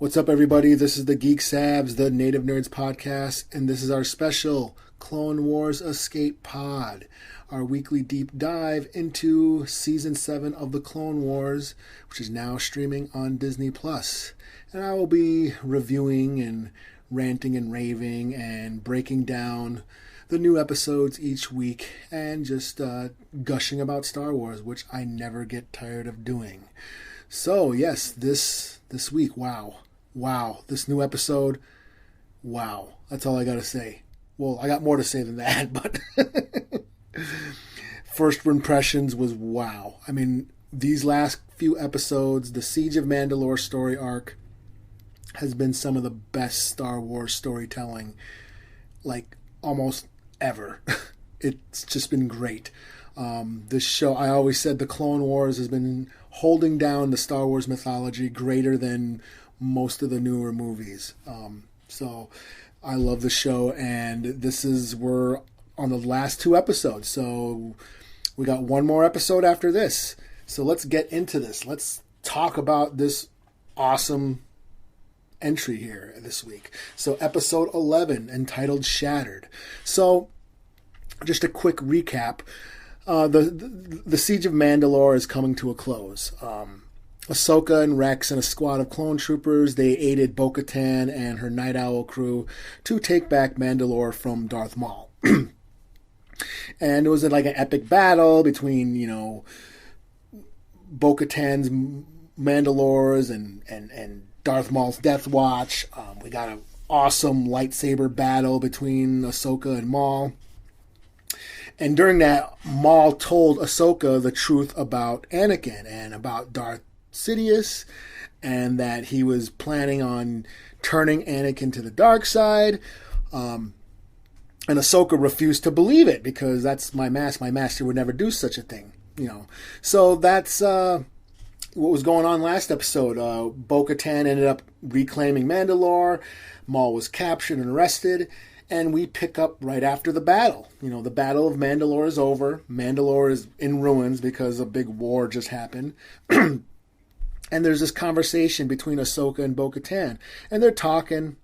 What's up, everybody? This is the Geek Savz, the Native Nerds podcast, and this is our special Clone Wars Escape Pod, our weekly deep dive into Season 7 of the Clone Wars, which is now streaming on Disney+. And I will be reviewing and ranting and raving and breaking down the new episodes each week and just gushing about Star Wars, which I never get tired of doing. So, yes, this week, wow, this new episode, wow, that's all I gotta say. Well, I got more to say than that, but first impressions was wow. I mean, these last few episodes, the Siege of Mandalore story arc has been some of the best Star Wars storytelling, like, almost ever. It's just been great. This show, I always said the Clone Wars has been holding down the Star Wars mythology greater than most of the newer movies. So I love the show, and we're on the last two episodes. So we got one more episode after this. So let's get into this. Let's talk about this awesome entry here this week. So episode 11, entitled Shattered. So just a quick recap. The Siege of Mandalore is coming to a close. Ahsoka and Rex and a squad of clone troopers, they aided Bo-Katan and her Night Owl crew to take back Mandalore from Darth Maul. And it was like an epic battle between, Bo-Katan's Mandalores and Darth Maul's Death Watch. We got an awesome lightsaber battle between Ahsoka and Maul. And during that, Maul told Ahsoka the truth about Anakin and about Darth Sidious, and that he was planning on turning Anakin to the dark side. And Ahsoka refused to believe it because that's my master. My master would never do such a thing, So that's what was going on last episode. Bo-Katan ended up reclaiming Mandalore. Maul was captured and arrested. And we pick up right after the battle. The Battle of Mandalore is over. Mandalore is in ruins because a big war just happened. And there's this conversation between Ahsoka and Bo-Katan. And they're talking.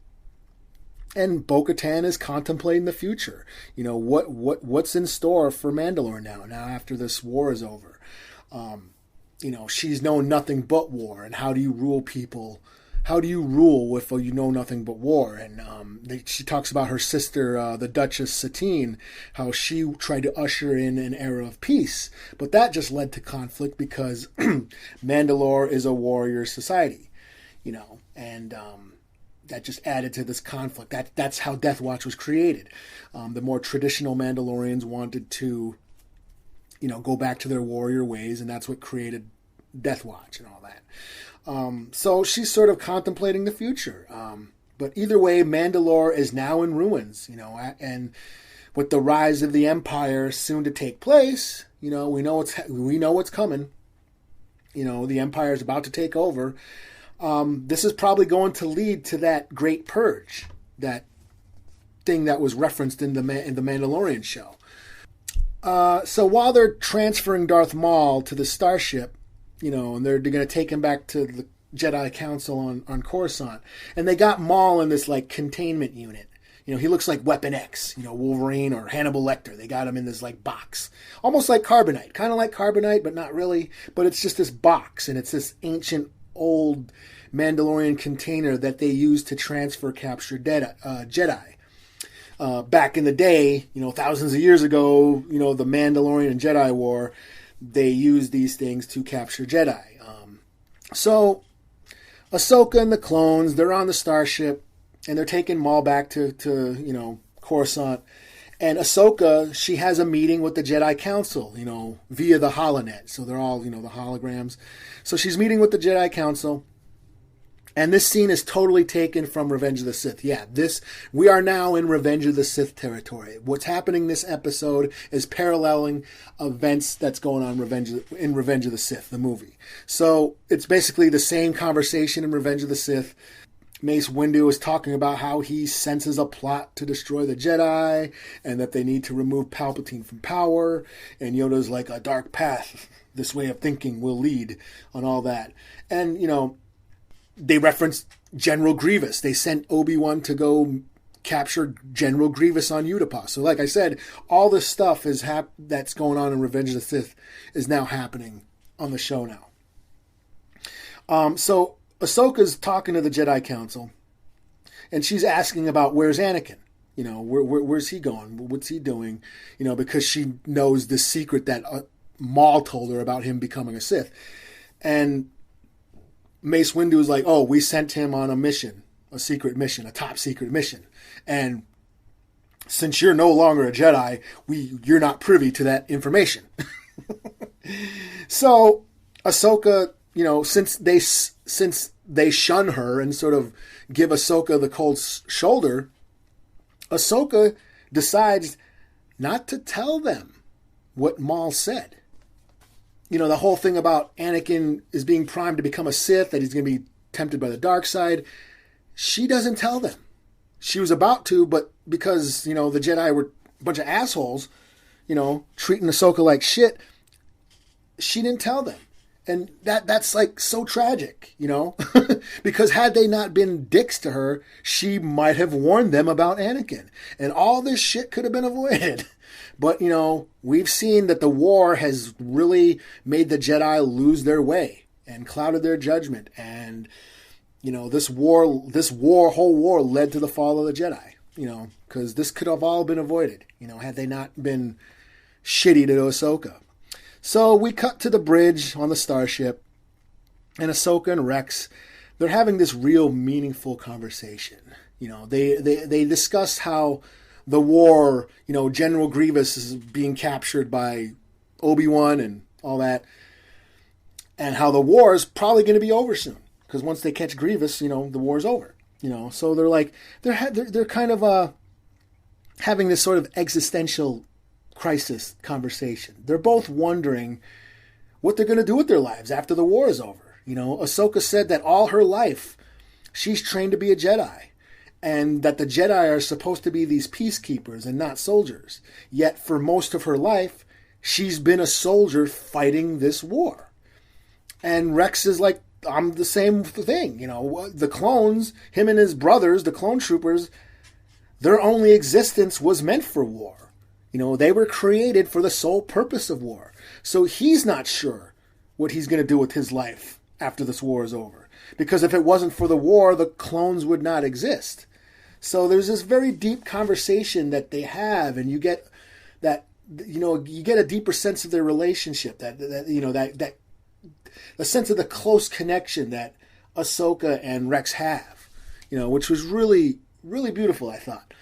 And Bo-Katan is contemplating the future. What's in store for Mandalore now after this war is over. She's known nothing but war. And how do you rule people? How do you rule if you know nothing but war? And she talks about her sister, the Duchess Satine, how she tried to usher in an era of peace. But that just led to conflict because Mandalore is a warrior society, and that just added to this conflict. That's how Death Watch was created. The more traditional Mandalorians wanted to, go back to their warrior ways, and that's what created Death Watch and all that. So she's sort of contemplating the future. But either way, Mandalore is now in ruins, and with the rise of the Empire soon to take place, we know what's coming. The Empire is about to take over. This is probably going to lead to that Great Purge, that thing that was referenced in the Mandalorian show. So while they're transferring Darth Maul to the starship, and they're going to take him back to the Jedi Council on Coruscant. And they got Maul in this, containment unit. He looks like Weapon X, Wolverine or Hannibal Lecter. They got him in this, box. Almost like Carbonite. Kind of like Carbonite, but not really. But it's just this box, and it's this ancient, old Mandalorian container that they used to transfer captured Jedi. Back in the day, thousands of years ago, the Mandalorian and Jedi War, they used these things to capture Jedi. So Ahsoka and the clones, they're on the starship, and they're taking Maul back to Coruscant. And Ahsoka, she has a meeting with the Jedi Council, via the HoloNet. So they're all, the holograms. So she's meeting with the Jedi Council. And this scene is totally taken from Revenge of the Sith. Yeah, we are now in Revenge of the Sith territory. What's happening this episode is paralleling events that's going on in Revenge of the Sith, the movie. So it's basically the same conversation in Revenge of the Sith. Mace Windu is talking about how he senses a plot to destroy the Jedi and that they need to remove Palpatine from power. And Yoda's like, a dark path, this way of thinking will lead, on all that. And, they referenced General Grievous. They sent Obi-Wan to go capture General Grievous on Utapau. So like I said, all this stuff is that's going on in Revenge of the Sith is now happening on the show now. So Ahsoka's talking to the Jedi Council, and she's asking about where's Anakin? You know, where's he going? What's he doing? You know, because she knows the secret that Maul told her about him becoming a Sith. And Mace Windu is like, oh, we sent him on a mission, a secret mission, a top secret mission. And since you're no longer a Jedi, you're not privy to that information. So Ahsoka, you know, since they shun her and sort of give Ahsoka the cold shoulder, Ahsoka decides not to tell them what Maul said. You know, the whole thing about Anakin is being primed to become a Sith, that he's going to be tempted by the dark side. She doesn't tell them. She was about to, but because, you know, the Jedi were a bunch of assholes, you know, treating Ahsoka like shit, she didn't tell them. And that's like so tragic, you know, because had they not been dicks to her, she might have warned them about Anakin, and all this shit could have been avoided. But, you know, we've seen that the war has really made the Jedi lose their way and clouded their judgment. And, you know, whole war led to the fall of the Jedi, you know, because this could have all been avoided, you know, had they not been shitty to Ahsoka. So we cut to the bridge on the starship, and Ahsoka and Rex, they're having this real meaningful conversation. You know, they discuss how the war, you know, General Grievous is being captured by Obi-Wan and all that, and how the war is probably going to be over soon, because once they catch Grievous, you know, the war's over. You know, so they're like they're kind of having this sort of existential crisis conversation. They're both wondering what they're going to do with their lives after the war is over. You know, Ahsoka said that all her life she's trained to be a Jedi, and that the Jedi are supposed to be these peacekeepers and not soldiers. Yet for most of her life, she's been a soldier fighting this war. And Rex is like, I'm the same thing. You know, the clones, him and his brothers, the clone troopers, their only existence was meant for war. You know, they were created for the sole purpose of war. So he's not sure what he's going to do with his life after this war is over. Because if it wasn't for the war, the clones would not exist. So there's this very deep conversation that they have, and you get that, you know, you get a deeper sense of their relationship, that you know, that the sense of the close connection that Ahsoka and Rex have, you know, which was really, really beautiful, I thought.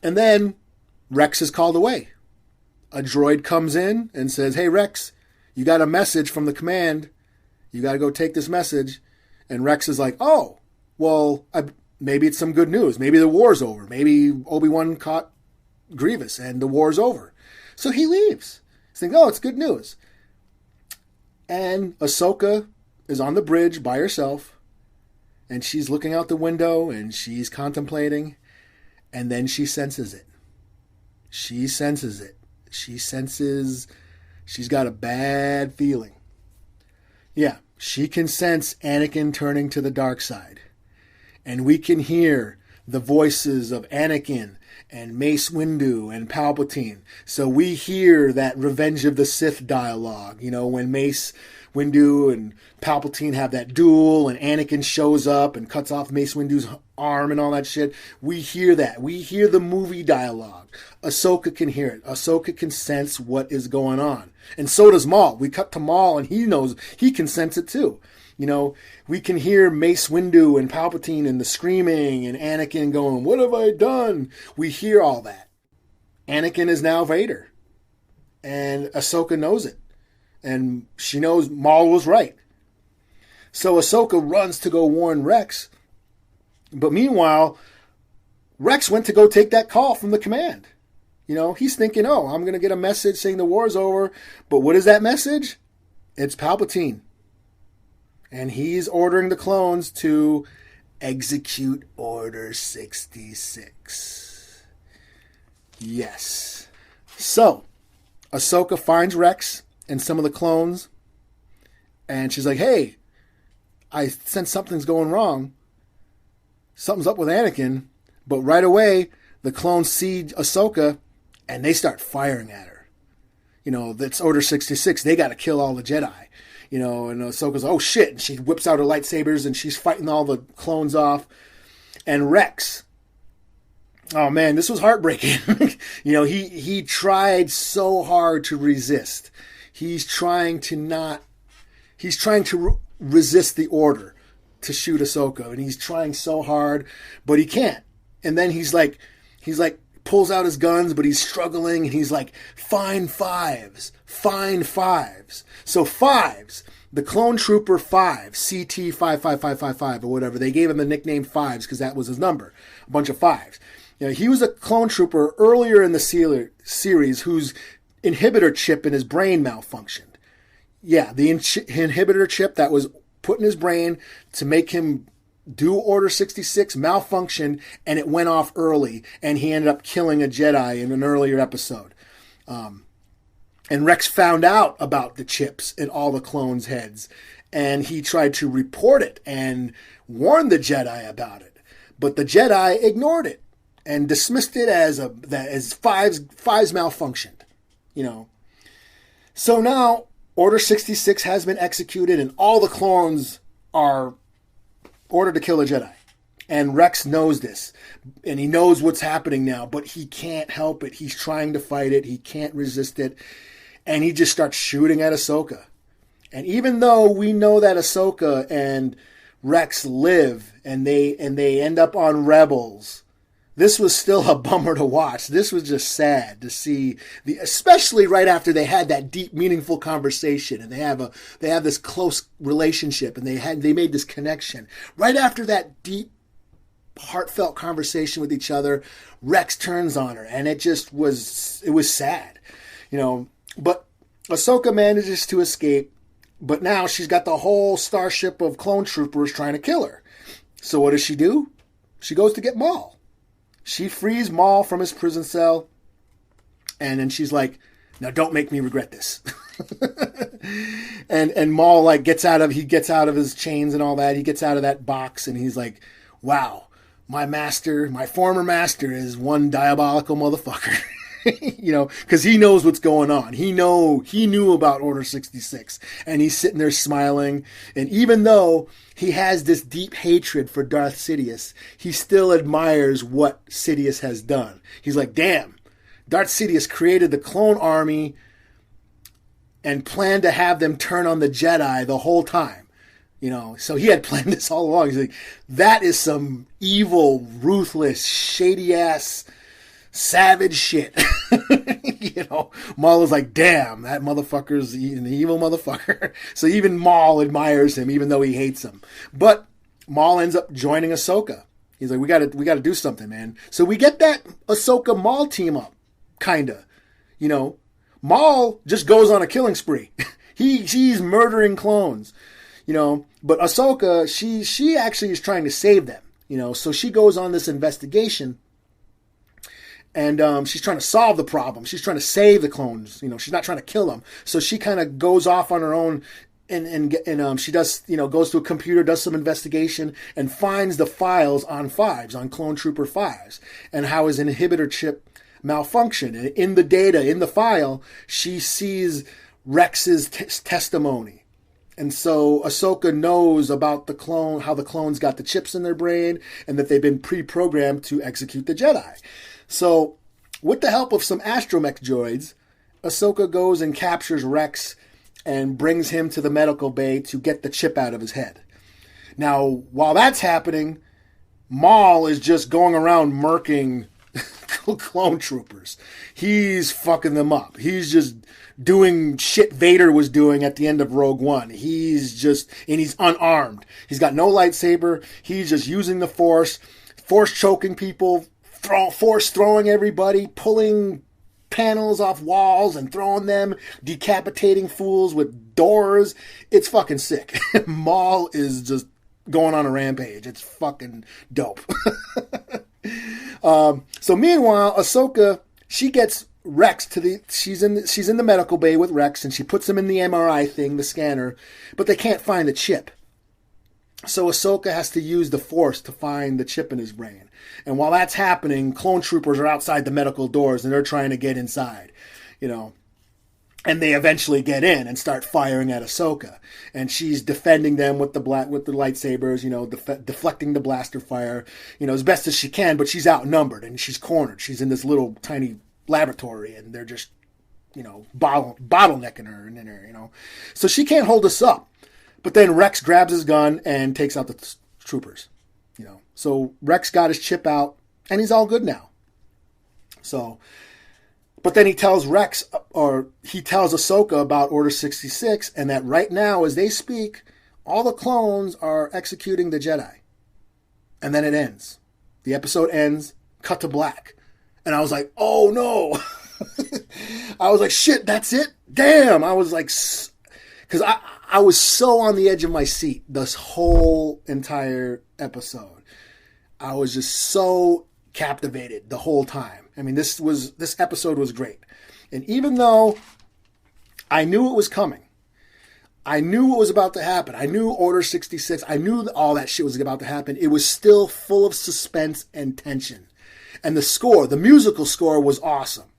And then Rex is called away. A droid comes in and says, hey, Rex, you got a message from the command. You got to go take this message. And Rex is like, oh, well, maybe it's some good news. Maybe the war's over. Maybe Obi-Wan caught Grievous and the war's over. So he leaves. He's thinking, oh, it's good news. And Ahsoka is on the bridge by herself, and she's looking out the window, and she's contemplating, and then she senses it. She senses it. She senses she's got a bad feeling. Yeah, she can sense Anakin turning to the dark side. And we can hear the voices of Anakin and Mace Windu and Palpatine. So we hear that Revenge of the Sith dialogue, you know, when Mace Windu and Palpatine have that duel and Anakin shows up and cuts off Mace Windu's arm and all that shit. We hear that. We hear the movie dialogue. Ahsoka can hear it. Ahsoka can sense what is going on. And so does Maul. We cut to Maul and he knows, he can sense it too. You know, we can hear Mace Windu and Palpatine and the screaming and Anakin going, what have I done? We hear all that. Anakin is now Vader. And Ahsoka knows it. And she knows Maul was right. So Ahsoka runs to go warn Rex. But meanwhile, Rex went to go take that call from the command. You know, he's thinking, oh, I'm going to get a message saying the war's over. But what is that message? It's Palpatine. And he's ordering the clones to execute Order 66. Yes. So, Ahsoka finds Rex and some of the clones. And she's like, hey, I sense something's going wrong. Something's up with Anakin. But right away, the clones see Ahsoka, and they start firing at her. That's Order 66. They got to kill all the Jedi. And Ahsoka's, oh shit, and she whips out her lightsabers, and she's fighting all the clones off. And Rex, oh man, this was heartbreaking. He tried so hard to resist. He's trying to resist the order to shoot Ahsoka, and he's trying so hard, but he can't. And then he's like pulls out his guns, but he's struggling, and he's like, find fives. So Fives, the clone trooper Fives, CT 55555 or whatever, they gave him the nickname Fives because that was his number, a bunch of fives. He was a clone trooper earlier in the series whose inhibitor chip in his brain malfunctioned. Yeah, the inhibitor chip that was put in his brain to make him do Order 66 malfunctioned, and it went off early, and he ended up killing a Jedi in an earlier episode. And Rex found out about the chips in all the clones' heads, and he tried to report it and warn the Jedi about it. But the Jedi ignored it and dismissed it as Fives malfunctioned. So now Order 66 has been executed, and all the clones are ordered to kill a Jedi. And Rex knows this, and he knows what's happening now, but he can't help it. He's trying to fight it. He can't resist it. And he just starts shooting at Ahsoka. And even though we know that Ahsoka and Rex live and they end up on Rebels, this was still a bummer to watch. This was just sad to see, especially right after they had that deep, meaningful conversation, and they have this close relationship, and they made this connection. Right after that deep, heartfelt conversation with each other, Rex turns on her, and it was sad, But Ahsoka manages to escape, but now she's got the whole starship of clone troopers trying to kill her. So what does she do? She goes to get Maul. She frees Maul from his prison cell, and then she's like, now don't make me regret this. and Maul gets out of his chains and all that. He gets out of that box, and he's like, wow, my former master is one diabolical motherfucker. Because he knows what's going on. He knew about Order 66, and he's sitting there smiling. And even though he has this deep hatred for Darth Sidious, he still admires what Sidious has done. He's like, damn, Darth Sidious created the clone army and planned to have them turn on the Jedi the whole time. So he had planned this all along. He's like, that is some evil, ruthless, shady-ass, savage shit. Maul is like, damn, that motherfucker's an evil motherfucker. So even Maul admires him, even though he hates him. But Maul ends up joining Ahsoka. He's like, we gotta do something, man. So we get that Ahsoka Maul team up, kinda. Maul just goes on a killing spree. She's murdering clones. But Ahsoka, she actually is trying to save them. So she goes on this investigation. And she's trying to solve the problem. She's trying to save the clones. She's not trying to kill them. So she kind of goes off on her own, and she does, goes to a computer, does some investigation, and finds the files on Fives, on Clone Trooper Fives, and how his inhibitor chip malfunctioned. And in the data, in the file, she sees Rex's testimony. And so Ahsoka knows about how the clones got the chips in their brain, and that they've been pre-programmed to execute the Jedi. So, with the help of some astromech droids, Ahsoka goes and captures Rex and brings him to the medical bay to get the chip out of his head. Now, while that's happening, Maul is just going around murking clone troopers. He's fucking them up. He's just doing shit Vader was doing at the end of Rogue One. He's unarmed. He's got no lightsaber. He's just using the Force choking people, Force throwing everybody, pulling panels off walls and throwing them, decapitating fools with doors. It's fucking sick. Maul is just going on a rampage. It's fucking dope. So meanwhile, Ahsoka, she gets Rex she's in the medical bay with Rex, and she puts him in the MRI thing, the scanner, but they can't find the chip. So Ahsoka has to use the Force to find the chip in his brain. And while that's happening, clone troopers are outside the medical doors and they're trying to get inside, you know. And they eventually get in and start firing at Ahsoka. And she's defending them with the lightsabers, you know, deflecting the blaster fire, you know, as best as she can, but she's outnumbered and she's cornered. She's in this little tiny laboratory and they're just, you know, bottlenecking her in there, you know. So she can't hold us up. But then Rex grabs his gun and takes out the troopers, you know. So Rex got his chip out, and he's all good now. So, but then he tells Ahsoka about Order 66, and that right now, as they speak, all the clones are executing the Jedi. And then it ends. The episode ends, cut to black. And I was like, oh no. I was like, shit, that's it? Damn. I was like, because I was so on the edge of my seat this whole entire episode. I was just so captivated the whole time. I mean, this episode was great. And even though I knew it was coming, I knew what was about to happen, I knew Order 66, I knew all that shit was about to happen, it was still full of suspense and tension. And the musical score was awesome.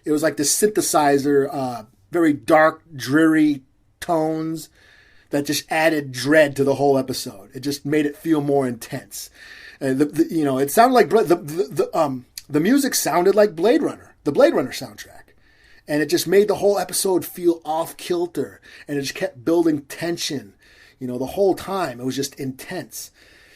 It was like the synthesizer, very dark, dreary tones that just added dread to the whole episode. It just made it feel more intense. You know, it sounded like the music sounded like Blade Runner, the Blade Runner soundtrack, and it just made the whole episode feel off kilter, and it just kept building tension. You know, the whole time it was just intense.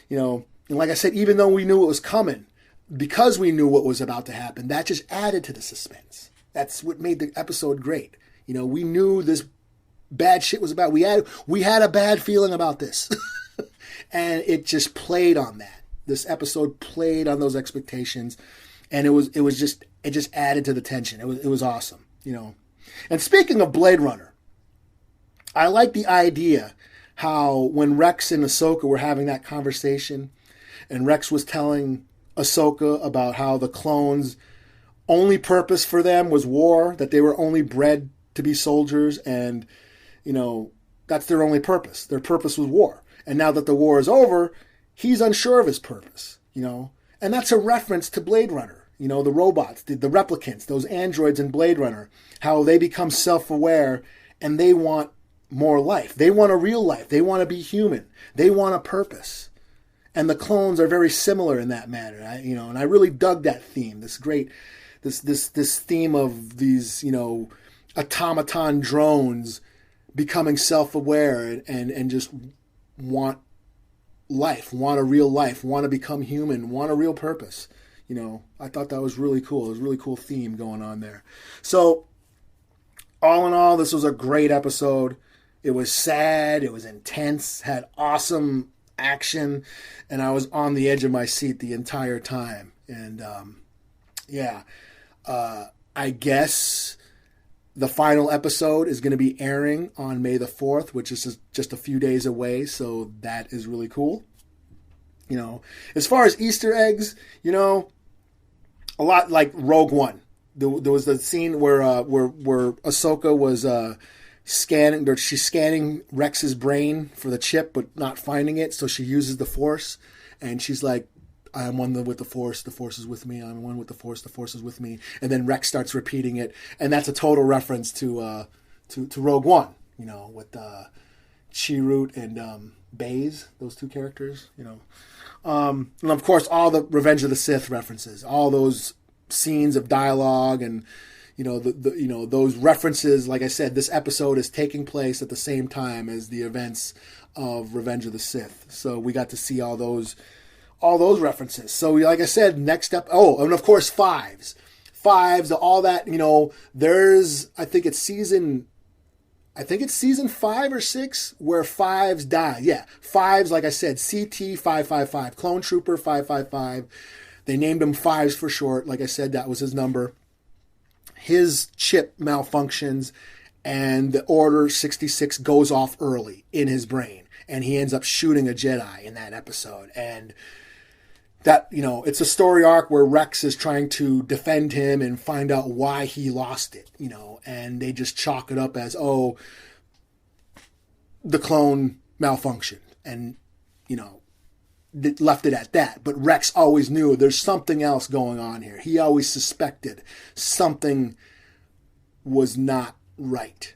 You know, and like I said, even though we knew it was coming, because we knew what was about to happen, that just added to the suspense. That's what made the episode great. You know, we knew this bad shit was about. We had a bad feeling about this, and it just played on that. This episode played on those expectations, and it just added to the tension. It was awesome, you know. And speaking of Blade Runner, I like the idea how when Rex and Ahsoka were having that conversation, and Rex was telling Ahsoka about how the clones' only purpose for them was war, that they were only bred to be soldiers, and you know, that's their only purpose. Their purpose was war. And now that the war is over, he's unsure of his purpose, you know. And that's a reference to Blade Runner. You know, the robots, the replicants, those androids in Blade Runner, how they become self-aware and they want more life. They want a real life. They want to be human. They want a purpose. And the clones are very similar in that manner, and I really dug that theme. This theme of these, you know, automaton drones becoming self-aware and just want life, want a real life, want to become human, want a real purpose. You know, I thought that was really cool. It was a really cool theme going on there. So, all in all, this was a great episode. It was sad, it was intense, had awesome action, and I was on the edge of my seat the entire time. And, I guess the final episode is going to be airing on May the 4th, which is just a few days away, so that is really cool. You know, as far as Easter eggs, you know, a lot like Rogue One. There was the scene where Ahsoka was she's scanning Rex's brain for the chip, but not finding it, so she uses the Force, and she's like, I am one with the Force is with me, I'm one with the Force is with me. And then Rex starts repeating it, and that's a total reference to Rogue One, you know, with Chirrut and Baze, those two characters, you know. And of course, all the Revenge of the Sith references, all those scenes of dialogue and, you know, those references. Like I said, this episode is taking place at the same time as the events of Revenge of the Sith. So we got to see all those references. So like I said, next up, and of course Fives, all that, you know, I think it's season 5 or 6 where Fives die. Yeah, Fives, like I said, CT-555, Clone Trooper 555. They named him Fives for short. Like I said, that was his number. His chip malfunctions and the Order 66 goes off early in his brain. And he ends up shooting a Jedi in that episode. And that, you know, it's a story arc where Rex is trying to defend him and find out why he lost it, you know, and they just chalk it up as, the clone malfunctioned. And, left it at that. But Rex always knew there's something else going on here. He always suspected something was not right,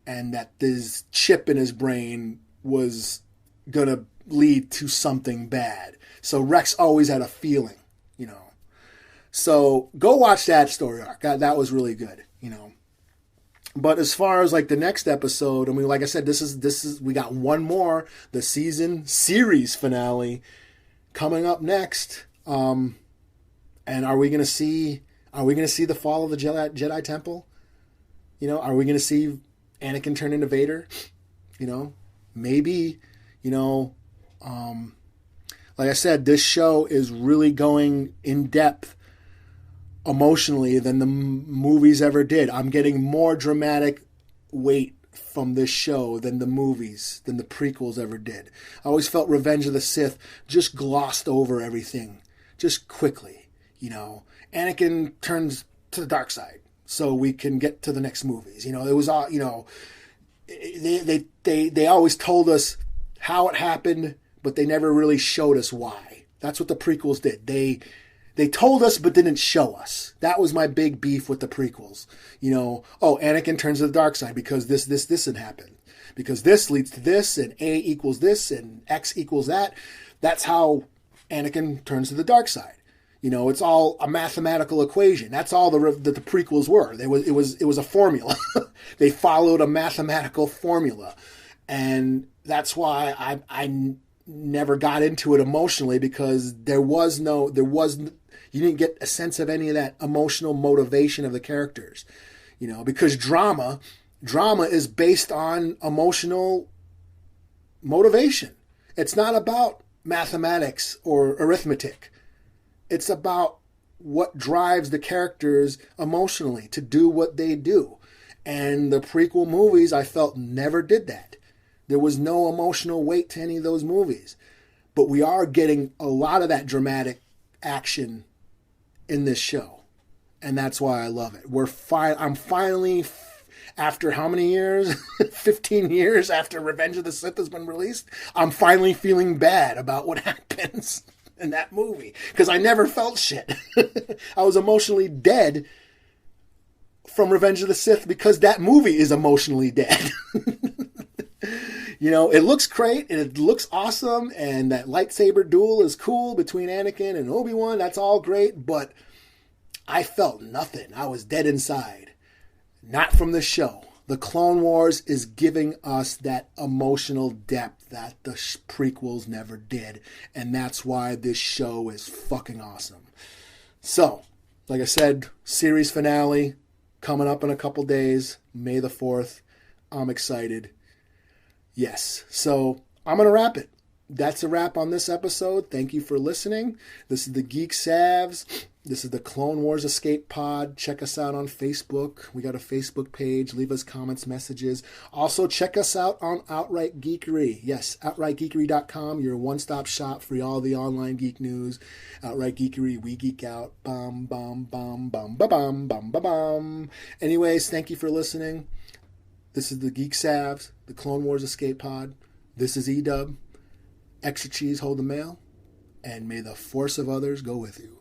and that this chip in his brain was going to lead to something bad. So Rex always had a feeling, So go watch that story arc. That was really good, But as far as like the next episode, I mean, like I said, this is we got one more, the series finale coming up next. And are we gonna see the fall of the Jedi Temple? Are we gonna see Anakin turn into Vader? Maybe. Like I said, this show is really going in depth emotionally than the movies ever did. I'm getting more dramatic weight from this show than the prequels ever did. I always felt Revenge of the Sith just glossed over everything just quickly. Anakin turns to the dark side so we can get to the next movies. It was all, they always told us how it happened, but they never really showed us why. That's what the prequels did. They told us but didn't show us. That was my big beef with the prequels. Anakin turns to the dark side because this had happened. Because this leads to this, and A equals this, and X equals that. That's how Anakin turns to the dark side. It's all a mathematical equation. That's all the prequels were. It was a formula. They followed a mathematical formula. And that's why I never got into it emotionally, because you didn't get a sense of any of that emotional motivation of the characters, because drama is based on emotional motivation. It's not about mathematics or arithmetic. It's about what drives the characters emotionally to do what they do. And the prequel movies, I felt, never did that. There was no emotional weight to any of those movies. But we are getting a lot of that dramatic action in this show. And that's why I love it. I'm finally, after how many years? 15 years after Revenge of the Sith has been released, I'm finally feeling bad about what happens in that movie. Because I never felt shit. I was emotionally dead from Revenge of the Sith because that movie is emotionally dead. It looks great and it looks awesome, and that lightsaber duel is cool between Anakin and Obi-Wan. That's all great, but I felt nothing. I was dead inside. Not from the show. The Clone Wars is giving us that emotional depth that the prequels never did, and that's why this show is fucking awesome. So, like I said, series finale coming up in a couple days, May the 4th. I'm excited. Yes. So I'm going to wrap it. That's a wrap on this episode. Thank you for listening. This is the Geek Savz. This is the Clone Wars Escape Pod. Check us out on Facebook. We got a Facebook page. Leave us comments, messages. Also, check us out on Outirght Geekery. Yes, outrightgeekery.com. Your one-stop shop for all the online geek news. Outirght Geekery. We geek out. Bum, bum, bum, bum, ba, bum, bum, ba, bum. Anyways, thank you for listening. This is the Geek Savz, the Clone Wars Escape Pod. This is E-Dub. Extra cheese, hold the mail. And may the force of others go with you.